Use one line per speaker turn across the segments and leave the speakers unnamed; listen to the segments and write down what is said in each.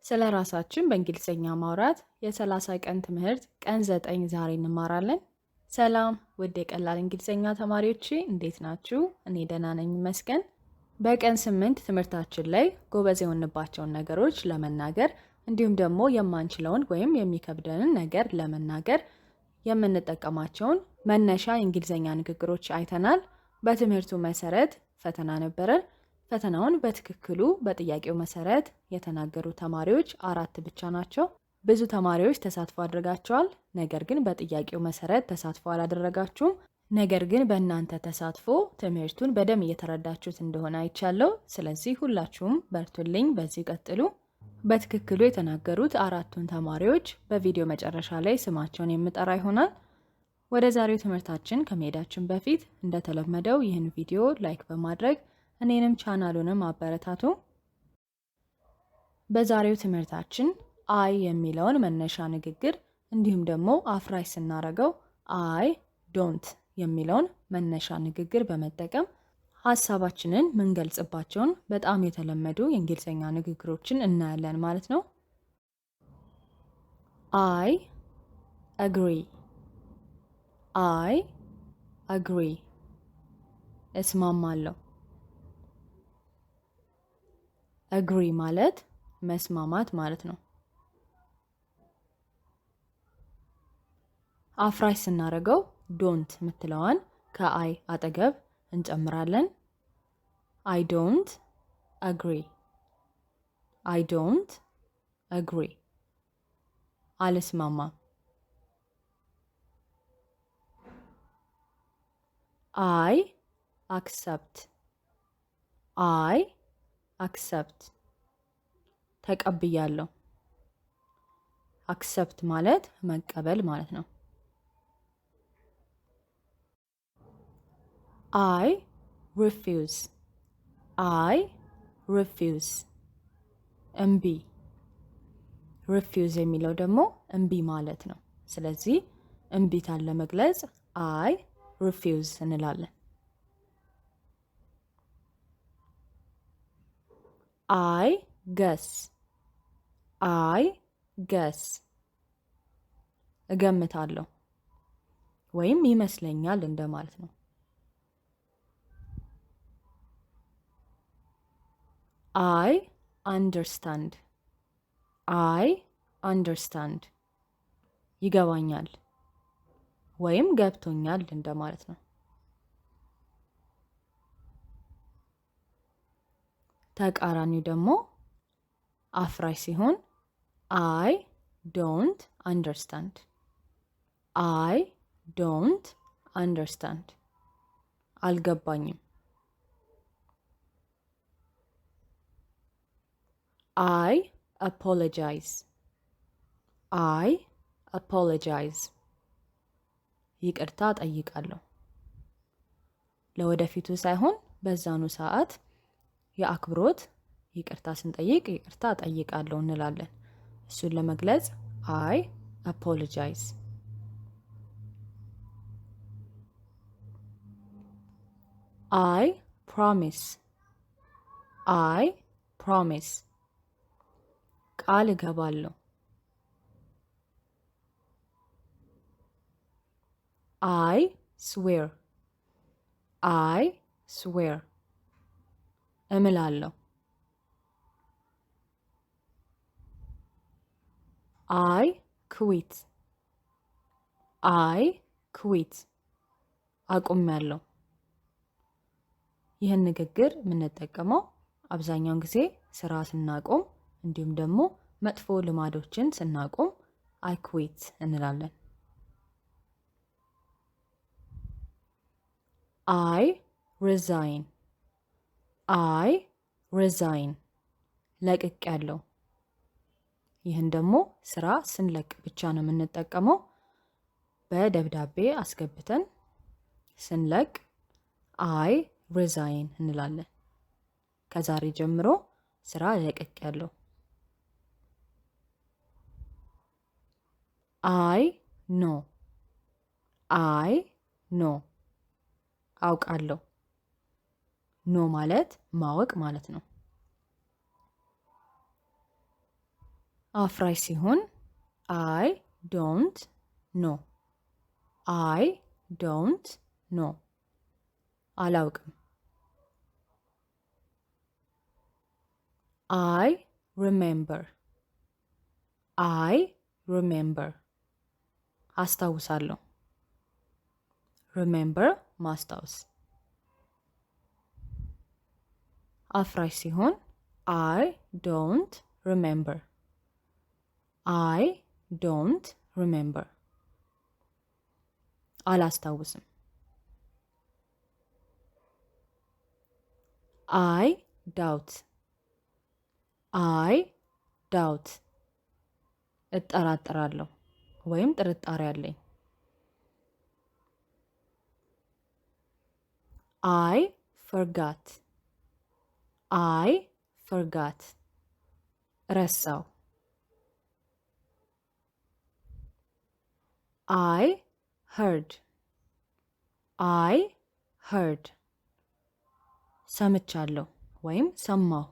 ስለ ራሳችን በእንግሊዝኛ ማውራት የ30 ቀን ትምህርት ቀን 9 ዛሬ እንማራለን። ሰላም ውድ የቀላል እንግሊዝኛ ተማሪዎቼ እንዴት ናችሁ? እኔ ደህና ነኝ ይመስገን። በቀን 8 ትምህርታችን ላይ ጎበዝ የሆንባቸውን ነገሮች ለመናገር እንዲሁም ደግሞ የማንችለውን ወይም የሚከብደንን ነገር ለመናገር የምንጠቀማቸውን መነሻ የእንግሊዝኛ ንግግሮች አይተናል። በትምህርቱ መሰረት ፈተና ነበረን። ፈተናውን በትክክሉ በጥያቄው መሰረት የተናገሩ ተማሪዎች 4 ብቻ ናቸው። ብዙ ተማሪዎች ተሳትፎ አድርጋቸዋል። ነገር ግን በጥያቄው መሰረት ተሳትፎ አላደረጋችሁም። ነገር ግን በእናንተ ተሳትፎ ትምህርቱን በደንብ እየተረዳችሁት እንደሆነ አይቻለሁ። ስለዚህ ሁላችሁም በርቱልኝ፣ በዚህ ቀጥሉ። በትክክሉ የተናገሩት 4ቱን ተማሪዎች በቪዲዮ መጨረሻ ላይ ስማቸውን የምጠራ ይሆናል። ወደ ዛሬው ትምህርታችን ከመሄዳችን በፊት እንደተለመደው ይህን ቪዲዮ ላይክ በማድረግ እኔንም ቻናሉንም አበረታቱ። በዛሬው ትምህርታችን አይ የሚለውን መነሻ ንግግር እንዲሁም ደግሞ አፍራሽ ስናረገው አይ ዶንት የሚለውን መነሻ ንግግር በመጠቀም ሀሳባችንን ምንገልጽባቸውን በጣም የተለመዱ የእንግሊዝኛ ንግግሮችን እናያለን ማለት ነው። አይ አግሪ፣ አይ አግሪ፣ እስማማለሁ። አግሪ ማለት መስማማት ማለት ነው። አፍራሽ ስናደርገው ዶንት የምትለዋን ከአይ አጠገብ እንጨምራለን። አይ ዶንት አግሪ፣ አይ ዶንት አግሪ፣ አልስማማም። አይ አክሰፕት፣ አይ አክሰፕት፣ ተቀብያለሁ። አክሰፕት ማለት መቀበል ማለት ነው። አይ ሪፊውዝ፣ አይ ሪፊውዝ፣ እምቢ። ሪፊውዝ የሚለው ደግሞ እምቢ ማለት ነው። ስለዚህ እምቢታን ለመግለጽ አይ ሪፊውዝ እንላለን። አይ ገስ፣ አይ ገስ፣ እገምታለሁ ወይም ይመስለኛል እንደማለት ነው። አይ አንደርስታንድ፣ አይ አንደርስታንድ፣ ይገባኛል ወይም ገብቶኛል እንደማለት ነው። ተቃራኒው ደግሞ አፍራሽ ሲሆን አይ ዶንት አንደርስታንድ፣ አይ ዶንት አንደርስታንድ፣ አልገባኝም። አይ አፖሎጃይዝ፣ አይ አፖሎጃይዝ፣ ይቅርታ ጠይቃለሁ። ለወደፊቱ ሳይሆን በዛኑ ሰዓት የአክብሮት ይቅርታ ስንጠይቅ ይቅርታ ጠይቃለሁ እንላለን። እሱን ለመግለጽ አይ አፖሎጃይዝ። አይ ፕሮሚስ፣ አይ ፕሮሚስ፣ ቃል እገባለሁ። አይ ስዌር፣ አይ ስዌር፣ እምላለሁ። አይ ክዊት፣ አይ ክዊት፣ አቁሜያለሁ። ይህን ንግግር የምንጠቀመው አብዛኛውን ጊዜ ስራ ስናቆም እንዲሁም ደግሞ መጥፎ ልማዶችን ስናቆም አይ ክዊት እንላለን። አይ ሪዛይን፣ አይ ሪዛይን፣ ለቅቄያለሁ። ይህን ደግሞ ስራ ስንለቅ ብቻ ነው የምንጠቀመው። በደብዳቤ አስገብተን ስንለቅ አይ ሪዛይን እንላለን። ከዛሬ ጀምሮ ስራ ለቅቄያለሁ። አይ ኖ፣ አይ ኖ፣ አውቃለሁ። ኖ ማለት ማወቅ ማለት ነው። አፍራሽ ሲሆን I don't know I don't know አላውቅም። I remember I remember አስታውሳለሁ። remember ማስታወስ። አፍራሽ ሲሆን I don't remember I don't remember አላስታውስም። I doubt I doubt እጠራጠራለሁ ወይም ጥርጣሬ አለኝ። I forgot I forgot ረሳው። I heard I heard ሰምቻለሁ ወይም ሰማሁ።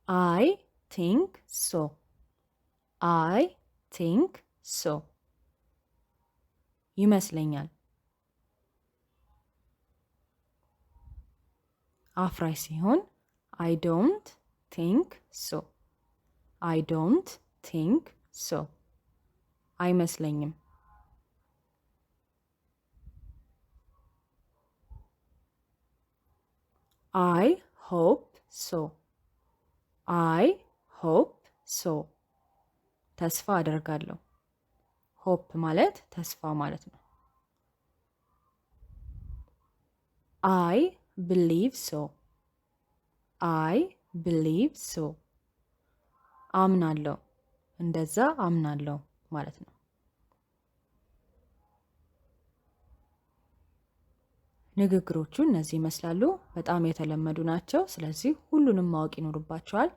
I think so I think so ይመስለኛል። አፍራሽ ሲሆን I don't think so I don't think so አይመስለኝም። I hope so I hope so ተስፋ አደርጋለሁ። ሆፕ ማለት ተስፋ ማለት ነው። I believe so I believe so አምናለሁ፣ እንደዛ አምናለሁ ማለት ነው። ንግግሮቹ እነዚህ ይመስላሉ። በጣም የተለመዱ ናቸው። ስለዚህ ሁሉንም ማወቅ ይኖርባቸዋል።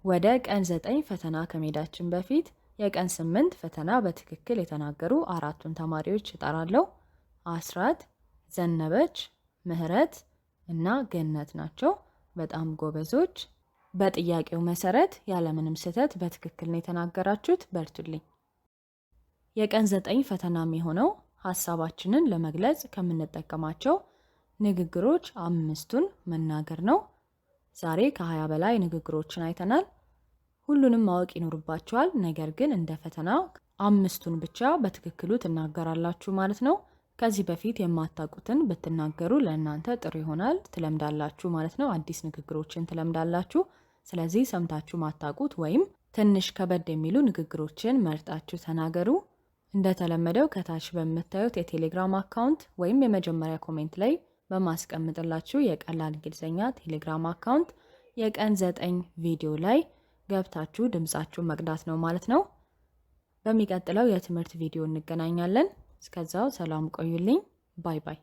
ወደ ቀን 9 ፈተና ከመሄዳችን በፊት የቀን 8 ፈተና በትክክል የተናገሩ አራቱን ተማሪዎች እጠራለሁ። አስራት፣ ዘነበች፣ ምህረት እና ገነት ናቸው። በጣም ጎበዞች። በጥያቄው መሰረት ያለምንም ስህተት በትክክል ነው የተናገራችሁት። በርቱልኝ። የቀን 9 ፈተና የሚሆነው ሀሳባችንን ለመግለጽ ከምንጠቀማቸው ንግግሮች 5ቱን መናገር ነው። ዛሬ ከ20 በላይ ንግግሮችን አይተናል። ሁሉንም ማወቅ ይኖርባችኋል። ነገር ግን እንደ ፈተና 5ቱን ብቻ በትክክሉ ትናገራላችሁ ማለት ነው። ከዚህ በፊት የማታውቁትን ብትናገሩ ለእናንተ ጥሩ ይሆናል። ትለምዳላችሁ ማለት ነው። አዲስ ንግግሮችን ትለምዳላችሁ። ስለዚህ ሰምታችሁ ማታውቁት ወይም ትንሽ ከበድ የሚሉ ንግግሮችን መርጣችሁ ተናገሩ። እንደተለመደው ከታች በምታዩት የቴሌግራም አካውንት ወይም የመጀመሪያ ኮሜንት ላይ በማስቀምጥላችሁ የቀላል እንግሊዝኛ ቴሌግራም አካውንት የቀን 9 ቪዲዮ ላይ ገብታችሁ ድምጻችሁን መቅዳት ነው ማለት ነው። በሚቀጥለው የትምህርት ቪዲዮ እንገናኛለን። እስከዛው ሰላም ቆዩልኝ። ባይ ባይ።